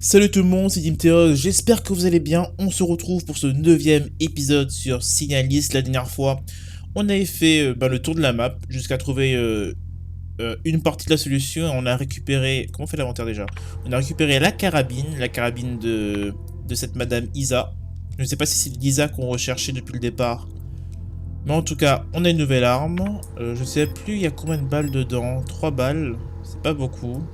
Salut tout le monde, c'est Dimteos, j'espère que vous allez bien. On se retrouve pour ce 9e épisode sur Signalis. La dernière fois, on avait fait le tour de la map jusqu'à trouver une partie de la solution. On a récupéré... Comment on fait l'inventaire déjà? On a récupéré la carabine de cette madame Isa. Je ne sais pas si c'est l'Isa qu'on recherchait depuis le départ. Mais en tout cas, on a une nouvelle arme. Je ne sais plus il y a combien de balles dedans. 3 balles, c'est pas beaucoup.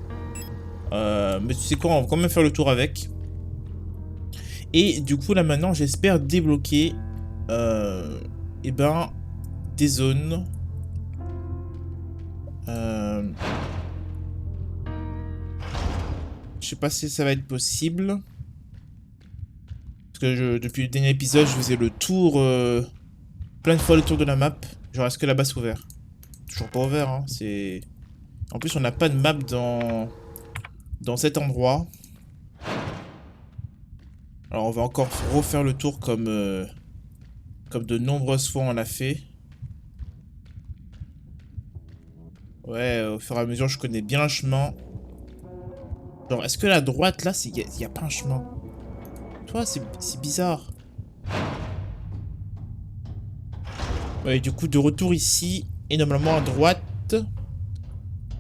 Mais tu sais quoi, on va quand même faire le tour avec. Et du coup là maintenant j'espère débloquer eh ben, des zones. Je sais pas si ça va être possible. Parce que depuis le dernier épisode je faisais le tour, plein de fois le tour de la map. Genre est-ce que là-bas c'est ouvert? Toujours pas ouvert hein, c'est... En plus on n'a pas de map dans cet endroit. Alors on va encore refaire le tour comme de nombreuses fois on l'a fait. Ouais, au fur et à mesure je connais bien le chemin. Genre est-ce que la droite là, il y a pas un chemin? Toi c'est bizarre. Ouais, du coup de retour ici. Et normalement à droite.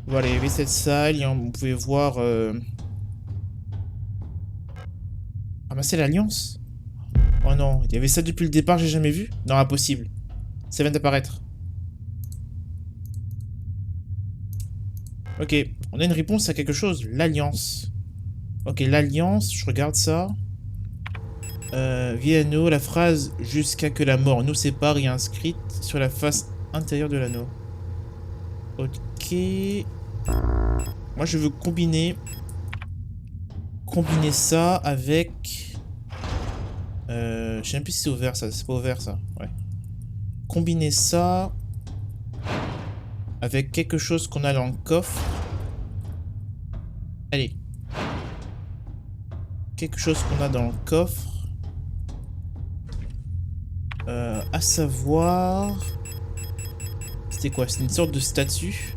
Voilà, il y avait cette salle. Et vous pouvez voir... Ramasser l'Alliance. Oh non, il y avait ça depuis le départ, j'ai jamais vu. Non, impossible. Ça vient d'apparaître. Ok, on a une réponse à quelque chose. L'Alliance. Ok, l'Alliance, je regarde ça. Via l'anneau, la phrase « Jusqu'à que la mort nous sépare » est inscrite sur la face intérieure de l'anneau. Ok. Moi, je veux combiner ça avec... je sais même plus si c'est ouvert, ça. C'est pas ouvert, ça. Ouais. Combiner ça avec quelque chose qu'on a dans le coffre. Allez. Quelque chose qu'on a dans le coffre. À savoir... C'était quoi? C'était une sorte de statue.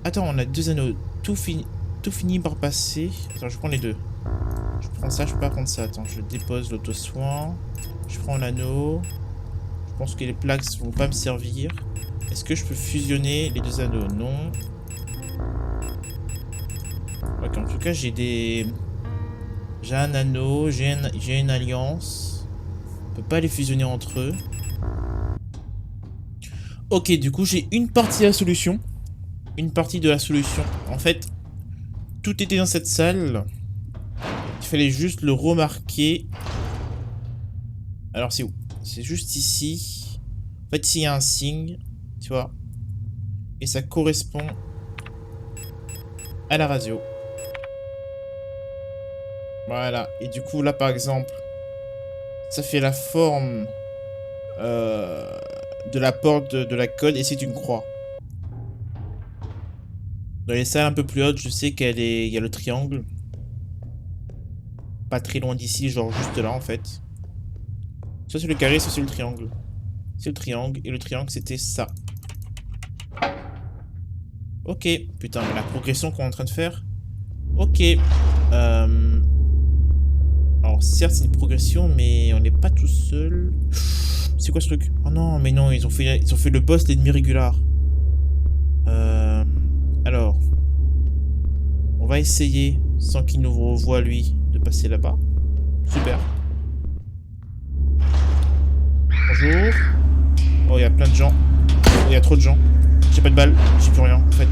Attends, on a deux anneaux. Tout fini par passer. Attends, je prends les deux. Je prends ça, je peux pas prendre ça. Attends, je dépose l'auto-soin. Je prends l'anneau. Je pense que les plaques vont pas me servir. Est-ce que je peux fusionner les deux anneaux? Non. Ok, en tout cas, j'ai un anneau, j'ai une alliance. On peut pas les fusionner entre eux. Ok, du coup, j'ai une partie de la solution. Une partie de la solution. En fait, tout était dans cette salle. Il fallait juste le remarquer. Alors, c'est où? C'est juste ici. En fait, ici, il y a un signe. Tu vois? Et ça correspond à la radio. Voilà. Et du coup, là, par exemple, ça fait la forme de la porte de la colle et c'est une croix. Dans les salles un peu plus hautes, je sais il y a le triangle. Pas très loin d'ici, genre juste là en fait. Soit c'est le carré, soit c'est le triangle. C'est le triangle, et le triangle c'était ça. Ok, putain, mais la progression qu'on est en train de faire. Ok. Alors certes c'est une progression, mais on n'est pas tout seul. C'est quoi ce truc? Oh non, mais non, ils ont fait le boss l'ennemi régular. Alors. On va essayer, sans qu'il nous revoie lui, de passer là-bas. Super. Bonjour. Oh, il y a plein de gens. Oh, il y a trop de gens. J'ai pas de balles, j'ai plus rien, en fait.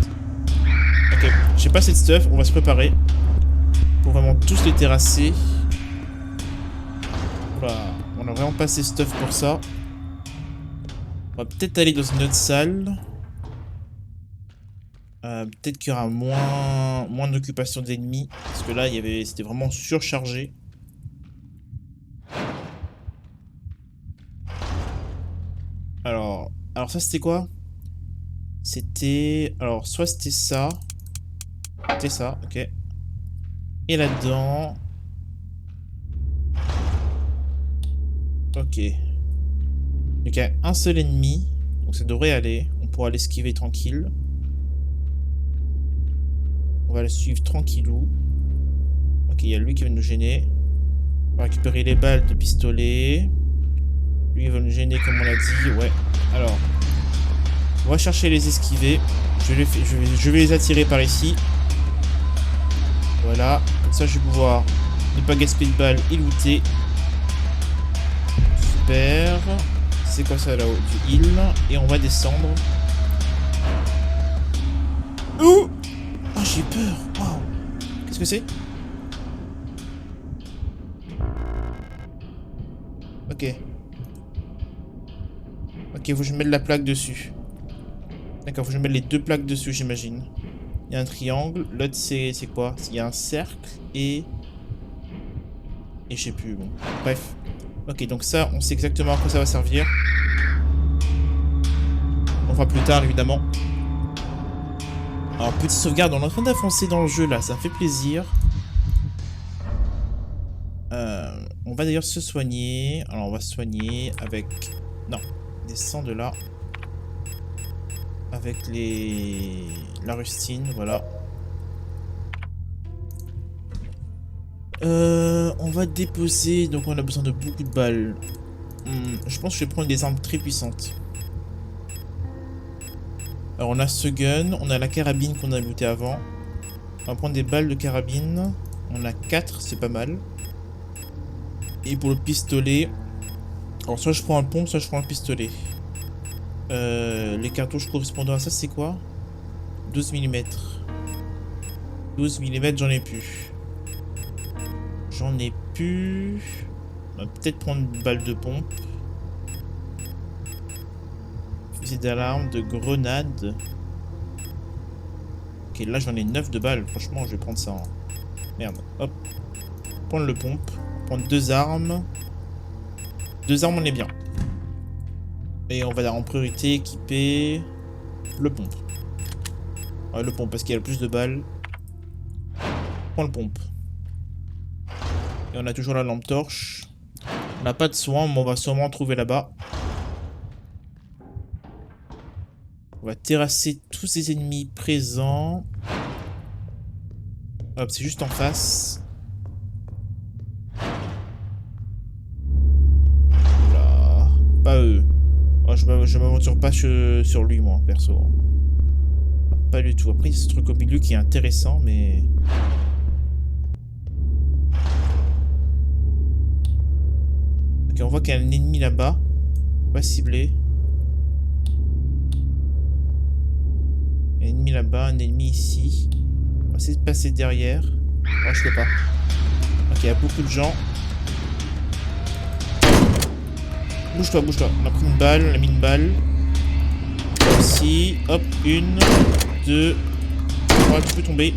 Ok, j'ai pas assez de stuff, on va se préparer. Pour vraiment tous les terrasser. Voilà, on a vraiment pas assez de stuff pour ça. On va peut-être aller dans une autre salle. Peut-être qu'il y aura moins d'occupation d'ennemis. Parce que là, c'était vraiment surchargé. Alors ça c'était quoi? C'était... Alors, soit c'était ça. C'était ça, ok. Et là-dedans... Ok. Donc il y a un seul ennemi. Donc ça devrait aller. On pourra l'esquiver tranquille. On va le suivre tranquillou. Ok, il y a lui qui va nous gêner. On va récupérer les balles de pistolet. Lui, il va nous gêner comme on l'a dit. Ouais. Alors, on va chercher les esquiver. Je vais les attirer par ici. Voilà. Comme ça, je vais pouvoir ne pas gaspiller de balles et looter. Super. C'est quoi ça là-haut? Du heal. Et on va descendre. Ouh! Oh, j'ai peur. Waouh. Qu'est-ce que c'est? Ok. Ok, faut que je mette la plaque dessus. D'accord, faut que je mette les deux plaques dessus, j'imagine. Il y a un triangle. L'autre, c'est quoi? Il y a un cercle et... Et je sais plus, bon. Bref. Ok, donc ça, on sait exactement à quoi ça va servir. On fera plus tard, évidemment. Alors, petite sauvegarde, on est en train d'avancer dans le jeu, là. Ça me fait plaisir. On va d'ailleurs se soigner. Alors, on va se soigner avec... Non, descend de là. Avec la rustine, voilà. On va déposer, donc on a besoin de beaucoup de balles. Je pense que je vais prendre des armes très puissantes. Alors on a ce gun, on a la carabine qu'on a looté avant. On va prendre des balles de carabine. On a 4, c'est pas mal. Et pour le pistolet... Alors soit je prends un pompe, soit je prends un pistolet. Les cartouches correspondant à ça, c'est quoi? 12 mm. 12 mm, j'en ai plus. J'en ai plus. On va peut-être prendre une balle de pompe. Fusil d'alarme, de grenade. Ok, là j'en ai 9 de balles. Franchement, je vais prendre ça. Merde, hop. Prendre le pompe. Prendre 2 armes. 2 armes, on est bien. Et on va en priorité équiper le pompe. Ouais, le pompe parce qu'il y a le plus de balles. Prends le pompe. Et on a toujours la lampe torche. On n'a pas de soin, mais on va sûrement en trouver là-bas. On va terrasser tous ces ennemis présents. Hop, c'est juste en face. Oula. Pas eux. Oh, je m'aventure pas sur lui, moi, perso. Pas du tout. Après, il y a ce truc au milieu qui est intéressant, mais... Ok, on voit qu'il y a un ennemi là-bas. On va cibler. Un ennemi là-bas, un ennemi ici. On va essayer de passer derrière. Oh, je peux pas. Ok, il y a beaucoup de gens. Bouge-toi, bouge-toi. On a pris une balle, on a mis une balle. Ici, hop, 1, 2, 3, tu peux tomber.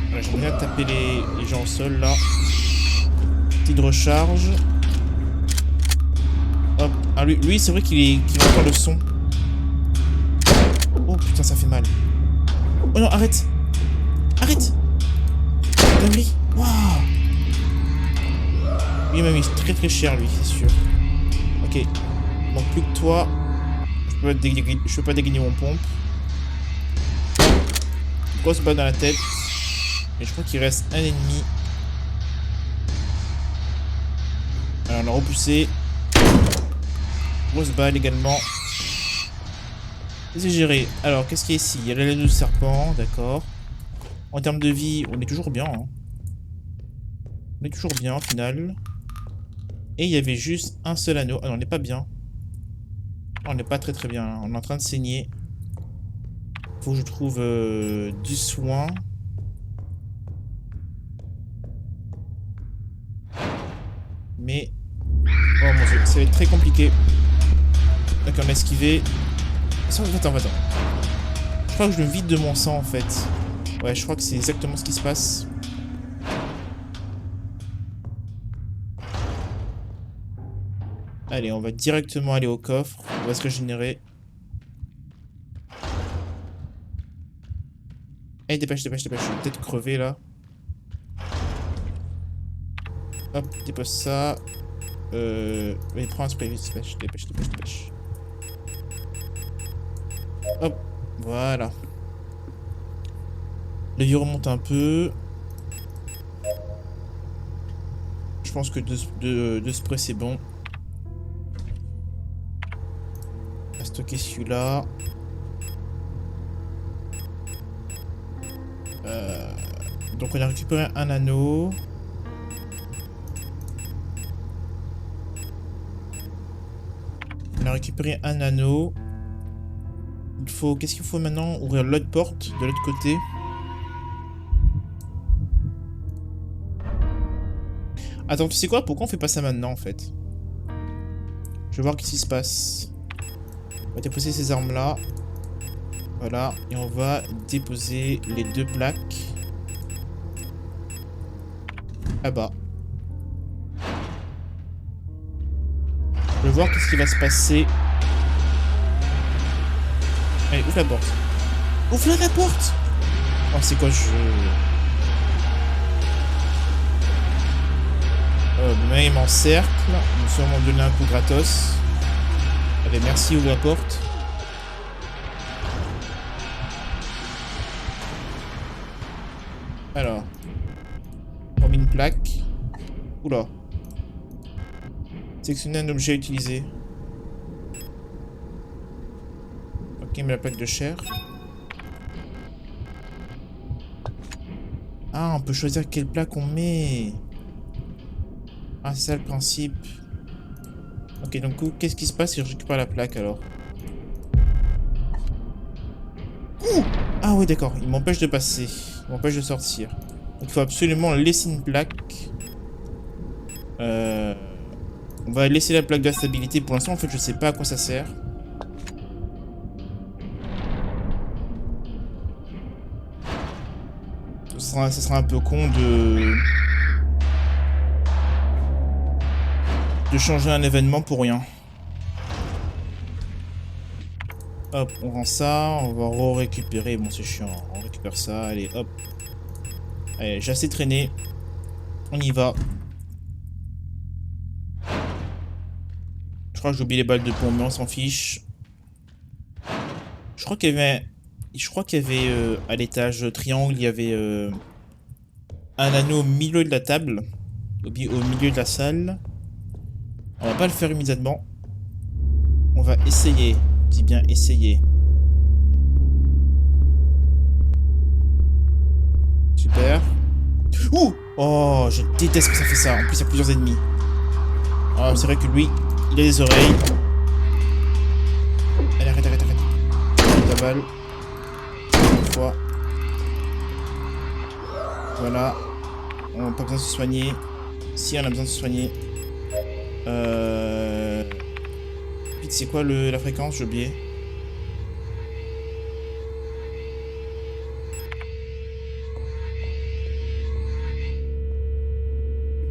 Voilà, j'aimerais bien taper les gens au sol là. Petite recharge. Hop. Ah, lui c'est vrai qu'il va faire le son. Oh putain, ça fait mal. Oh non, arrête. Arrête. Dinguerie. Waouh. Lui, il m'a mis très très cher, lui, c'est sûr. Ok. Donc, plus que toi. Je peux pas dégainer mon pompe. Grosse balle dans la tête. Et je crois qu'il reste un ennemi. Alors, on a repoussé. Grosse balle également. C'est géré. Alors, qu'est-ce qu'il y a ici? Il y a la laine de serpent, d'accord. En termes de vie, on est toujours bien. Hein. On est toujours bien, au final. Et il y avait juste un seul anneau. Ah non, on n'est pas bien. On n'est pas très très bien. Hein. On est en train de saigner. Faut que je trouve du soin. Mais... Oh mon dieu, ça va être très compliqué. D'accord, on a esquivé. Attends. Je crois que je me vide de mon sang en fait. Ouais, je crois que c'est exactement ce qui se passe. Allez, on va directement aller au coffre. On va se régénérer. Allez, dépêche. Je vais peut-être crever là. Hop, dépose ça. Allez, prends un spray, vite, dépêche. Hop, voilà. Le vieux remonte un peu. Je pense que deux sprays c'est bon. On va stocker celui-là. Donc on a récupéré un anneau. On a récupéré un anneau. Il faut... Qu'est-ce qu'il faut maintenant? Ouvrir l'autre porte de l'autre côté. Attends, tu sais quoi? Pourquoi on fait pas ça maintenant en fait? Je vais voir qu'est-ce qui se passe. On va déposer ces armes là. Voilà. Et on va déposer les deux plaques. Là-bas. Je vais voir qu'est-ce qui va se passer. Allez, ouvre la porte. Ouvre la porte! Oh, c'est quoi je... Mais il m'encercle. Il va sûrement me donner un coup gratos. Allez, merci, ouvre la porte. Alors. On met une plaque. Oula. Sélectionner un objet utilisé. Ok, mais la plaque de chair. Ah, on peut choisir quelle plaque on met. Ah, c'est ça le principe. Ok, donc qu'est-ce qui se passe si je récupère la plaque alors? Ouh! Ah oui, d'accord, il m'empêche de passer. Il m'empêche de sortir. Donc il faut absolument laisser une plaque. On va laisser la plaque de la stabilité. Pour l'instant, en fait, je sais pas à quoi ça sert. Ça sera un peu con de changer un événement pour rien. Hop, on rend ça, on va récupérer. Bon, c'est chiant, on récupère ça. Allez, hop. Allez, j'ai assez traîné. On y va. Je crois que j'ai oublié les balles de plomb, mais on s'en fiche. Je crois qu'il y avait... à l'étage triangle, il y avait un anneau au milieu de la table. Au milieu de la salle. On va pas le faire immédiatement. On va essayer. Je dis bien essayer. Super. Ouh! Oh, je déteste que ça fait ça. En plus, il y a plusieurs ennemis. Oh, c'est vrai que lui, il a des oreilles. Allez, arrête. Ta balle. Une fois. Voilà. On n'a pas besoin de se soigner. Si, on a besoin de se soigner. Vite, c'est quoi la fréquence? J'ai oublié.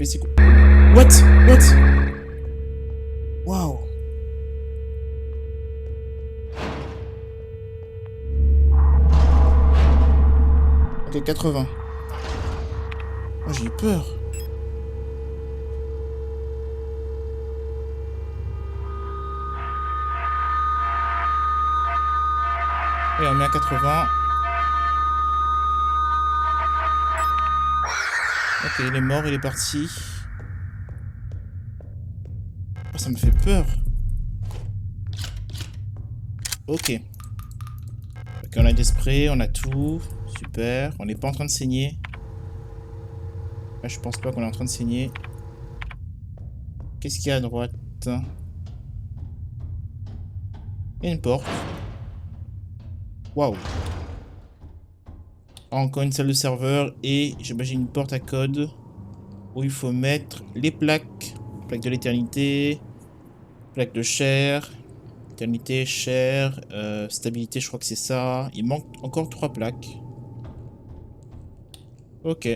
Mais c'est quoi? What? Waouh. Ok, 80. Oh, j'ai eu peur. Et on met à 80. Ok, il est mort, il est parti. Oh, ça me fait peur. Ok. Ok, on a des sprays, on a tout. Super. On n'est pas en train de saigner. Là, je pense pas qu'on est en train de saigner. Qu'est-ce qu'il y a à droite? Il y a une porte. Waouh. Encore une salle de serveur et j'imagine une porte à code où il faut mettre les plaques. Plaque de l'éternité, plaque de chair, éternité, chair, stabilité, je crois que c'est ça. Il manque encore 3 plaques. Ok.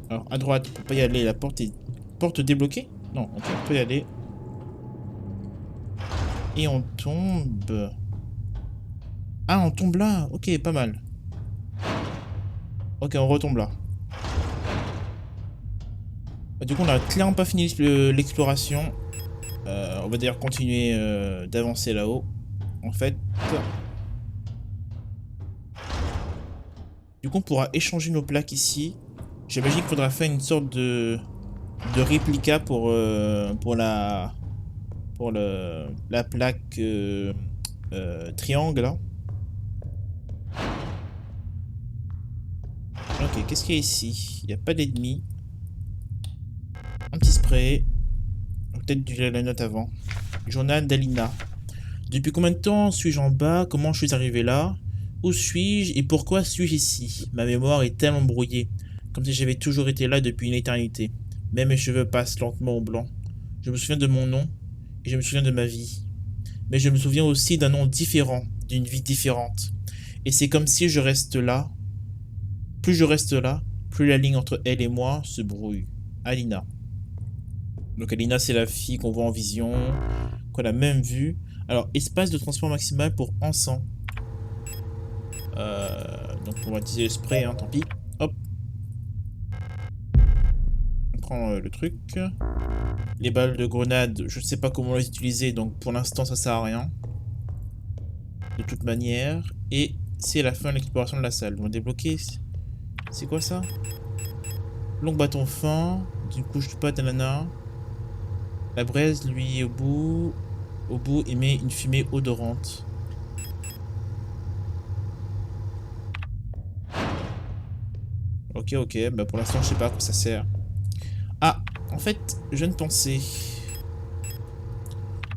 Alors à droite, on peut pas y aller, la porte est... Porte débloquée? Non, ok, on peut y aller. Et on tombe... Ah, on tombe là. Ok, pas mal. Ok, on retombe là. Du coup, on a clairement pas fini l'exploration. On va d'ailleurs continuer d'avancer là-haut. En fait... Du coup, on pourra échanger nos plaques ici. J'imagine qu'il faudra faire une sorte de réplica pour la plaque triangle là. Ok, qu'est-ce qu'il y a ici? Il n'y a pas d'ennemis. Un petit spray. Peut-être du la note avant. Journal d'Alina. Depuis combien de temps suis-je en bas? Comment je suis arrivé là? Où suis-je et pourquoi suis-je ici? Ma mémoire est tellement brouillée, comme si j'avais toujours été là depuis une éternité. Même mes cheveux passent lentement au blanc. Je me souviens de mon nom et je me souviens de ma vie. Mais je me souviens aussi d'un nom différent, d'une vie différente. Et c'est comme si je reste là. Plus je reste là, plus la ligne entre elle et moi se brouille. Alina. Donc Alina, c'est la fille qu'on voit en vision, qu'on a même vue. Alors, espace de transport maximal pour Ansan. Donc on va utiliser le spray, hein, tant pis. Hop. On prend le truc. Les balles de grenade, je ne sais pas comment les utiliser, donc pour l'instant ça sert à rien. De toute manière. Et c'est la fin de l'exploration de la salle. On va débloquer. C'est quoi ça? Long bâton fin. D'une couche de pâte à nana. La braise, lui, au bout émet une fumée odorante. Ok, ok. Bah pour l'instant, je sais pas à quoi ça sert. Ah, en fait, je viens de penser.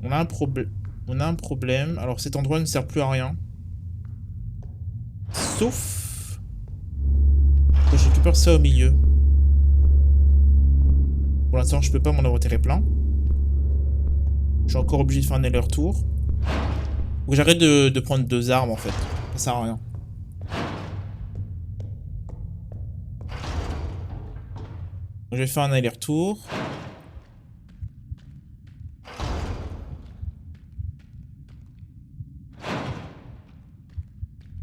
On a un problème. On a un problème. Alors cet endroit ne sert plus à rien. Sauf que je récupère ça au milieu. Pour l'instant, je peux pas m'en inventaire plein. Je suis encore obligé de faire un aller-retour. Faut que j'arrête de prendre 2 armes en fait. Ça sert à rien. Donc, je vais faire un aller-retour.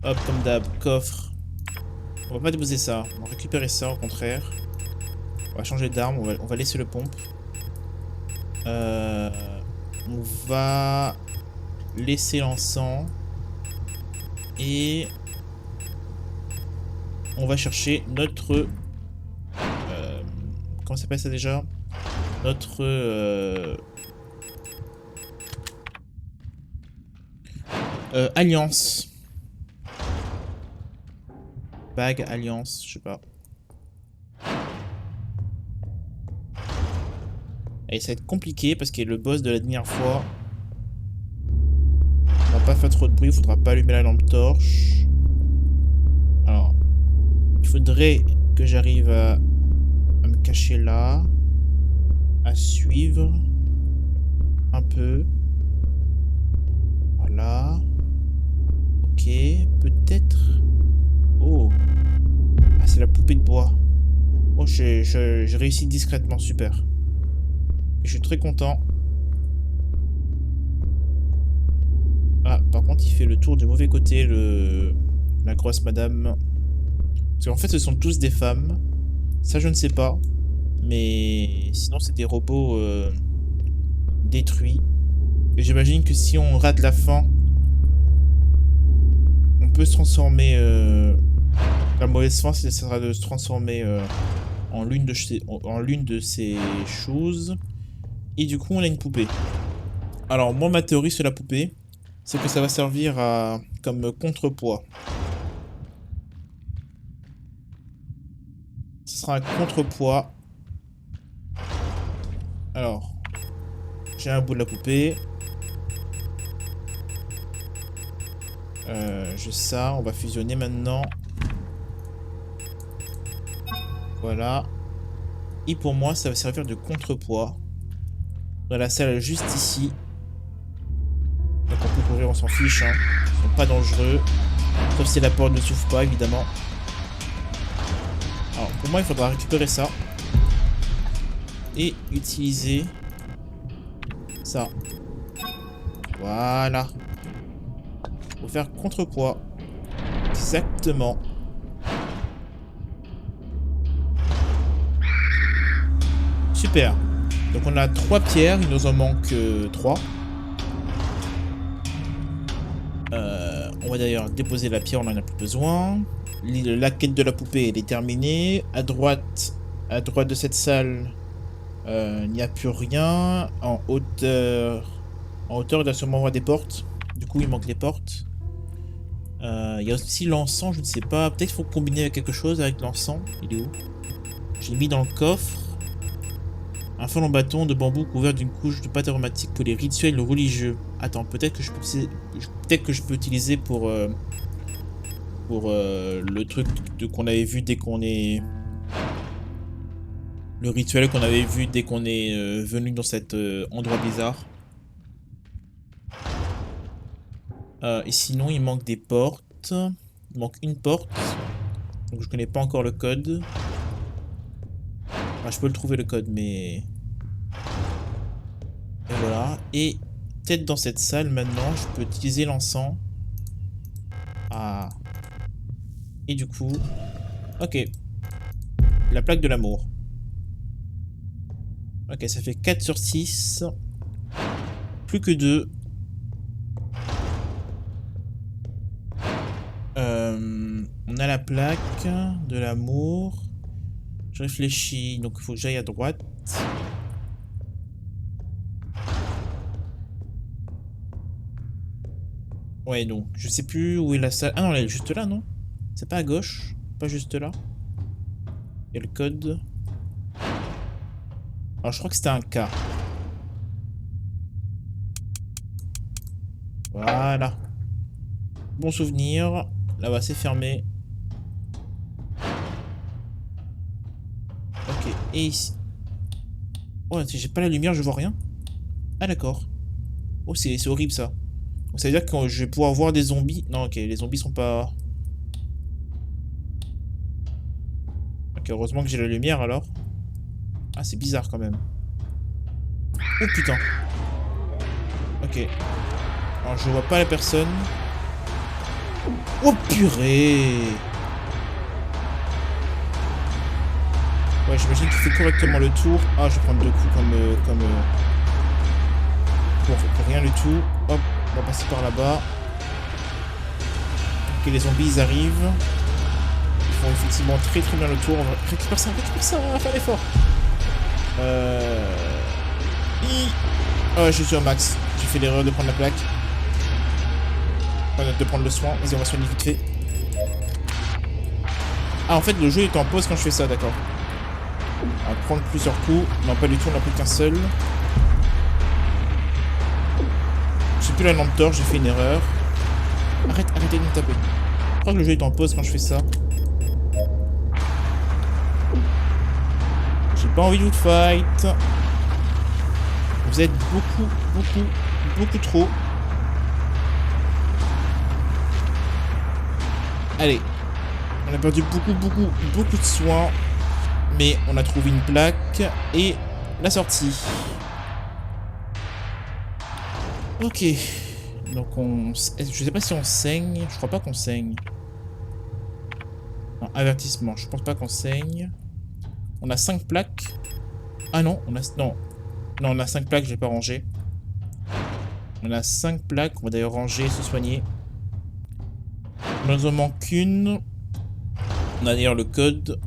Hop, comme d'hab, coffre. On va pas déposer ça. On va récupérer ça au contraire. On va changer d'arme. On va laisser le pompe. On va laisser l'encens. Et on va chercher notre... comment s'appelle ça déjà? Notre... alliance. Bague, alliance, je sais pas. Et ça va être compliqué parce qu'il y a le boss de la dernière fois. On va pas faire trop de bruit, il faudra pas allumer la lampe torche. Alors, il faudrait que j'arrive à me cacher là. À suivre. Un peu. Voilà. Ok, peut-être... Oh. Ah, c'est la poupée de bois. Oh, j'ai réussi discrètement, super. Je suis très content. Ah, par contre, il fait le tour du mauvais côté, la grosse madame. Parce qu'en fait, ce sont tous des femmes. Ça, je ne sais pas. Mais sinon, c'est des robots détruits. Et j'imagine que si on rate la fin, on peut se transformer... La mauvaise fin, ça sera de se transformer en l'une de ces choses. Et du coup, on a une poupée. Alors, moi, ma théorie sur la poupée, c'est que ça va servir comme contrepoids. Ce sera un contrepoids. Alors, j'ai un bout de la poupée. J'ai ça, on va fusionner maintenant. Voilà. Et pour moi, ça va servir de contrepoids. Dans la salle juste ici. Donc on peut courir, on s'en fiche. Hein. Ils sont pas dangereux. Sauf si la porte ne s'ouvre pas, évidemment. Alors pour moi, il faudra récupérer ça. Et utiliser ça. Voilà. Pour faire contrepoids. Exactement. Super. Donc on a 3 pierres, il nous en manque 3. On va d'ailleurs déposer la pierre, on en a plus besoin. la quête de la poupée, elle est terminée. À droite de cette salle, il n'y a plus rien. En hauteur, il doit sûrement avoir des portes. Du coup, il manque les portes. Il y a aussi l'encens, je ne sais pas. Peut-être qu'il faut combiner avec quelque chose avec l'encens. Il est où? J'ai mis dans le coffre un fol en bâton de bambou couvert d'une couche de pâte aromatique pour les rituels religieux. Attends, peut-être que je peux utiliser pour le truc qu'on avait vu dès qu'on est... Le rituel qu'on avait vu dès qu'on est venu dans cet endroit bizarre. Et sinon, il manque des portes. Il manque une porte. Donc je connais pas encore le code. Enfin, je peux le trouver le code, mais... Et voilà. Et peut-être dans cette salle, maintenant, je peux utiliser l'encens. Ah. Et du coup... Ok. La plaque de l'amour. Ok, ça fait 4 sur 6. Plus que 2. On a la plaque de l'amour. Je réfléchis, donc il faut que j'aille à droite. Ouais, donc je sais plus où est la salle. Ah non, elle est juste là, non? C'est pas à gauche? Pas juste là? Il y a le code. Alors je crois que c'était un K. Voilà. Bon souvenir. Là-bas, c'est fermé. Ok, et ici. Oh, si j'ai pas la lumière, je vois rien. Ah d'accord. Oh, c'est horrible ça. Donc, ça veut dire que je vais pouvoir voir des zombies. Non, ok, les zombies sont pas... Ok, heureusement que j'ai la lumière alors. Ah, c'est bizarre quand même. Oh putain. Ok. Alors, je vois pas la personne. Oh purée. Ouais, j'imagine qu'il fait correctement le tour. Ah, je vais prendre 2 coups pour rien du tout. Hop, on va passer par là-bas. Ok, les zombies, ils arrivent. Ils font effectivement très très bien le tour. On va récupérer ça, on va faire l'effort. Oh, je suis au max. J'ai fait l'erreur de prendre la plaque. Enfin, de prendre le soin. Vas-y, on va soigner vite fait. Ah, en fait, le jeu est en pause quand je fais ça, d'accord. On va prendre plusieurs coups. Non, pas du tout, on n'a plus qu'un seul. J'ai plus la lampe torche, j'ai fait une erreur. Arrêtez de me taper. Je crois que le jeu est en pause quand je fais ça. J'ai pas envie de vous fight. Vous êtes beaucoup trop. Allez. On a perdu beaucoup de soins. Mais on a trouvé une plaque et la sortie. Ok. Donc on... Je sais pas si on saigne. Je crois pas qu'on saigne. Non, avertissement. Je pense pas qu'on saigne. On a 5 plaques. Ah non, on a... Non. Non, on a 5 plaques, j'ai pas rangé. On a 5 plaques. On va d'ailleurs ranger, se soigner. Il nous en manque une. On a d'ailleurs le code.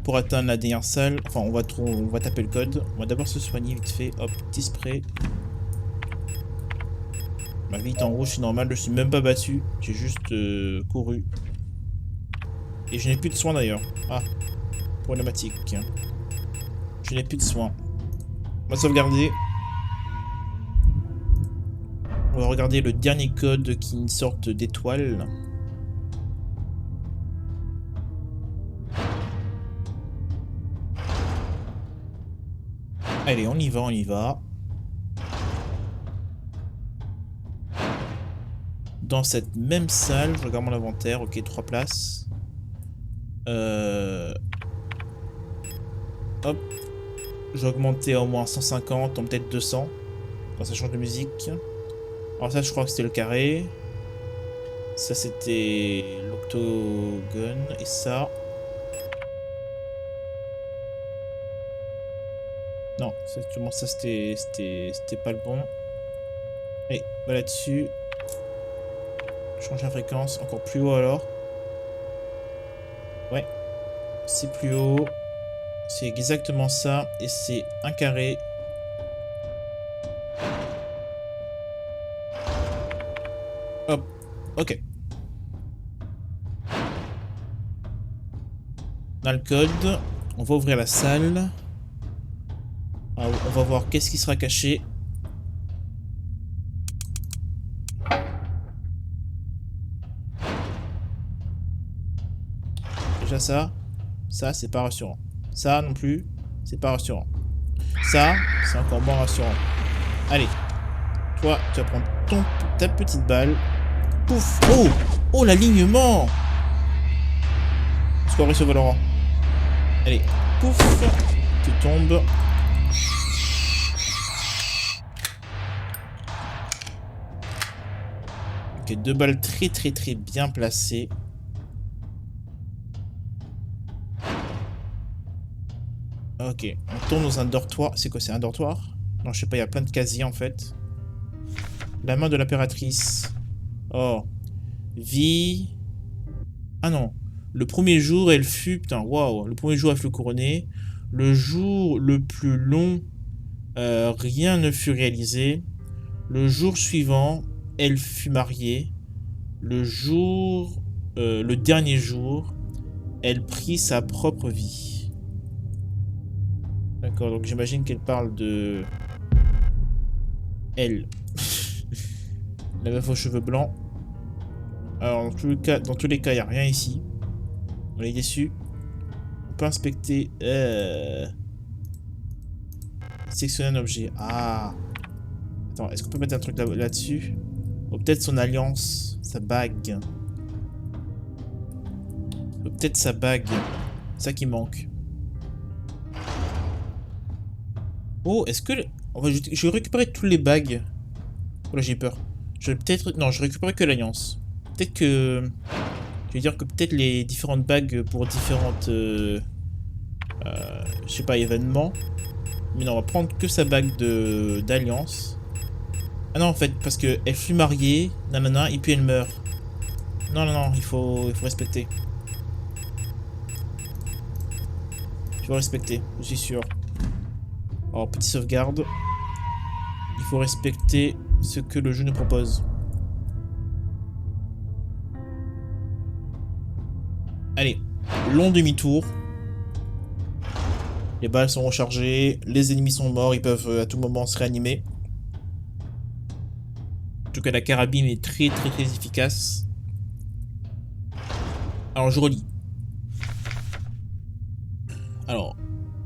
Pour atteindre la dernière salle, enfin on va taper le code. On va d'abord se soigner vite fait. Hop, petit spray. Ma vie est en rouge, c'est normal, je suis même pas battu. J'ai juste couru. Et je n'ai plus de soins d'ailleurs. Ah, problématique. Je n'ai plus de soins. On va sauvegarder. On va regarder le dernier code qui est une sorte d'étoile. Allez, on y va. Dans cette même salle, je regarde mon inventaire. Ok, 3 places. Hop. J'ai augmenté à au moins 150, en peut-être 200. Quand ça change de musique. Alors ça, je crois que c'était le carré. Ça, c'était l'octogone. Et ça... Non, exactement ça, c'était pas le bon. Allez, va là-dessus. Changer la fréquence, encore plus haut alors. Ouais. C'est plus haut. C'est exactement ça. Et c'est un carré. Hop. Ok. On a le code. On va ouvrir la salle. Alors, on va voir qu'est-ce qui sera caché. Déjà ça. Ça, c'est pas rassurant. Ça non plus, c'est pas rassurant. Ça, c'est encore moins rassurant. Allez. Toi, tu vas prendre ta petite balle. Pouf. Oh. Oh, l'alignement. Score sur Valorant. Allez. Pouf. Tu tombes. Ok, 2 balles très bien placées. Ok, on tourne dans un dortoir. C'est quoi, c'est un dortoir? Non, je sais pas, il y a plein de casiers en fait. La main de l'impératrice. Oh. Vie. Ah non. Le premier jour, elle fut... Putain, waouh. Le premier jour, elle fut couronnée. Le jour le plus long, rien ne fut réalisé. Le jour suivant, elle fut mariée. Le jour... le dernier jour, elle prit sa propre vie. D'accord, donc j'imagine qu'elle parle de... Elle. La meuf aux cheveux blancs. Alors, dans tous les cas, il n'y a rien ici. On est déçu. On peut inspecter... Sélectionner un objet. Ah. Attends, est-ce qu'on peut mettre un truc là-dessus? Ou peut-être son alliance. Sa bague. Peut-être sa bague. C'est ça qui manque. Oh, est-ce que... Je vais récupérer tous les bagues. Oh là, j'ai peur. Je vais peut-être... Non, je récupérerai que l'alliance. Peut-être que... Je vais dire que peut-être les différentes bagues pour différentes... je sais pas, événements. Mais non, on va prendre que sa bague d'alliance. Ah non, en fait, parce que elle fut mariée, nanana, et puis elle meurt. Non, non, non, il faut respecter. Il faut respecter, je suis sûr. Alors, petite sauvegarde. Il faut respecter ce que le jeu nous propose. Allez, long demi-tour. Les balles sont rechargées, les ennemis sont morts, ils peuvent à tout moment se réanimer. En tout cas, la carabine est très efficace. Alors, je relis. Alors,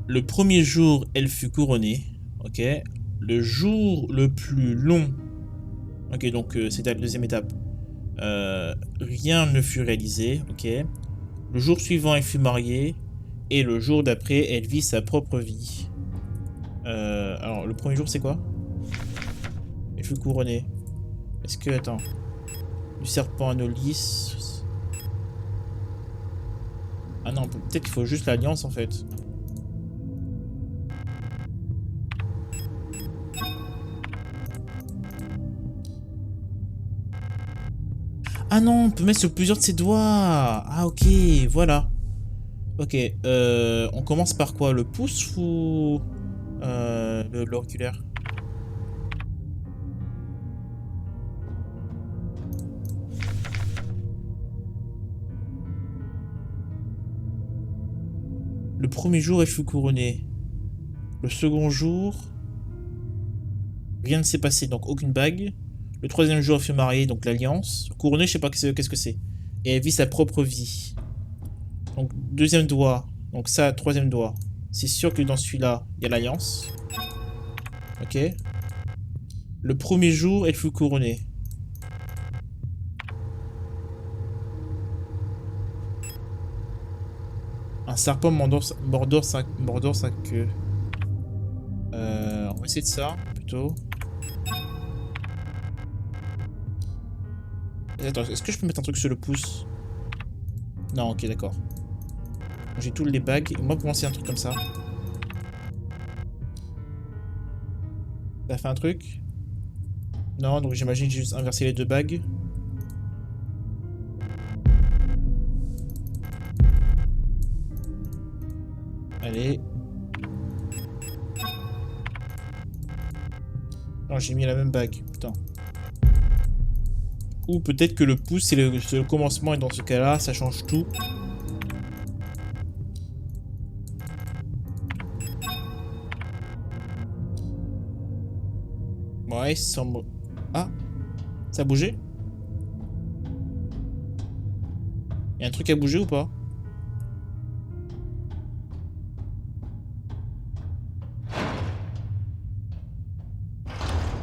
le premier jour, elle fut couronnée. Ok. Le jour le plus long. Ok, donc c'était la deuxième étape. Rien ne fut réalisé. Ok. Le jour suivant, elle fut mariée. Et le jour d'après, elle vit sa propre vie. Alors, le premier jour, c'est quoi? Elle fut couronnée. Est-ce que... Attends. Du serpent Anolis. Ah non, peut-être qu'il faut juste l'alliance, en fait. Ah non, on peut mettre sur plusieurs de ses doigts. Ah ok, voilà. Ok, on commence par quoi? Le pouce ou l'auriculaire? Le premier jour, elle fut couronnée. Le second jour, rien ne s'est passé, donc aucune bague. Le troisième jour, elle fut mariée, donc l'alliance. Couronnée, je sais pas qu'est-ce que c'est. Et elle vit sa propre vie. Donc deuxième doigt, donc ça, troisième doigt. C'est sûr que dans celui-là, il y a l'alliance. Ok. Le premier jour, elle fut couronnée. Un serpent mordor sa queue. On va essayer de ça, plutôt. Attends, est-ce que je peux mettre un truc sur le pouce? Non, ok, d'accord. J'ai tous les bagues. Moi, pour lancer un truc comme ça. Ça fait un truc? Non, donc j'imagine que j'ai juste inversé les deux bagues. Allez. Non, j'ai mis la même bague. Putain. Ou peut-être que le pouce, c'est le commencement. Et dans ce cas-là, ça change tout. Ouais, sans... Ah, ça a bougé? Il y a un truc à bouger ou pas?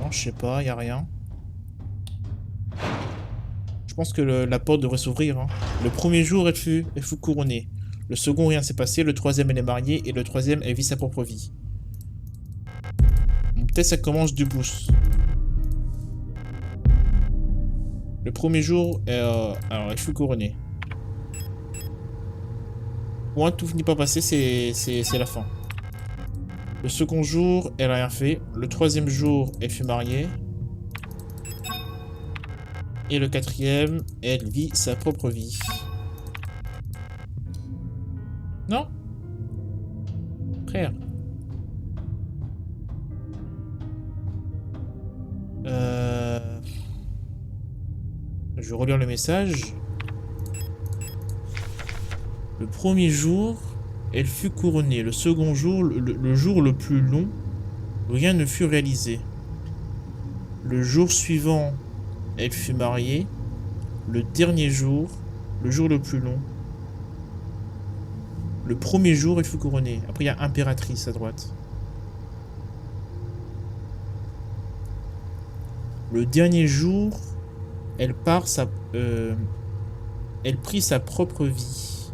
Non, je sais pas, il y a rien. Je pense que la porte devrait s'ouvrir. Hein. Le premier jour, elle fut couronnée. Le second, rien s'est passé. Le troisième, elle est mariée. Et le troisième, elle vit sa propre vie. Bon, peut-être ça commence du pouce. Le premier jour, alors elle fut couronnée. Point, tout finit par passer, c'est la fin. Le second jour, elle a rien fait. Le troisième jour, elle fut mariée. Et le quatrième, elle vit sa propre vie. Non? Frère. Je vais relire le message. Le premier jour, elle fut couronnée. Le second jour, le jour le plus long, rien ne fut réalisé. Le jour suivant, elle fut mariée. Le dernier jour, le jour le plus long. Le premier jour, elle fut couronnée. Après, il y a impératrice à droite. Le dernier jour, elle elle prit sa propre vie.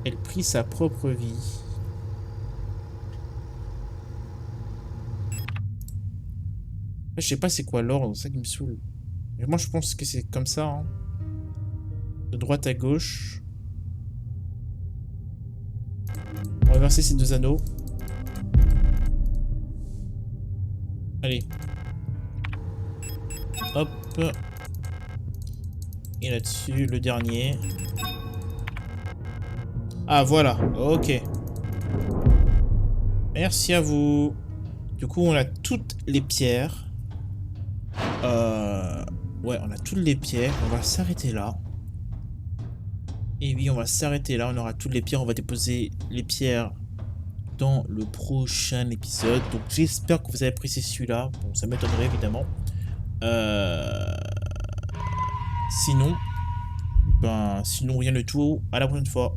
Elle prit sa propre vie. Je sais pas c'est quoi l'ordre, c'est ça qui me saoule. Mais moi je pense que c'est comme ça. Hein. De droite à gauche. On va verser ces deux anneaux. Allez. Hop. Et là-dessus, le dernier. Ah, voilà. Ok. Merci à vous. Du coup, on a toutes les pierres. Ouais, on a toutes les pierres. On va s'arrêter là. Et oui, on va s'arrêter là. On aura toutes les pierres. On va déposer les pierres dans le prochain épisode. Donc, j'espère que vous avez apprécié celui-là. Bon, ça m'étonnerait évidemment. Sinon, rien de tout. À la prochaine fois.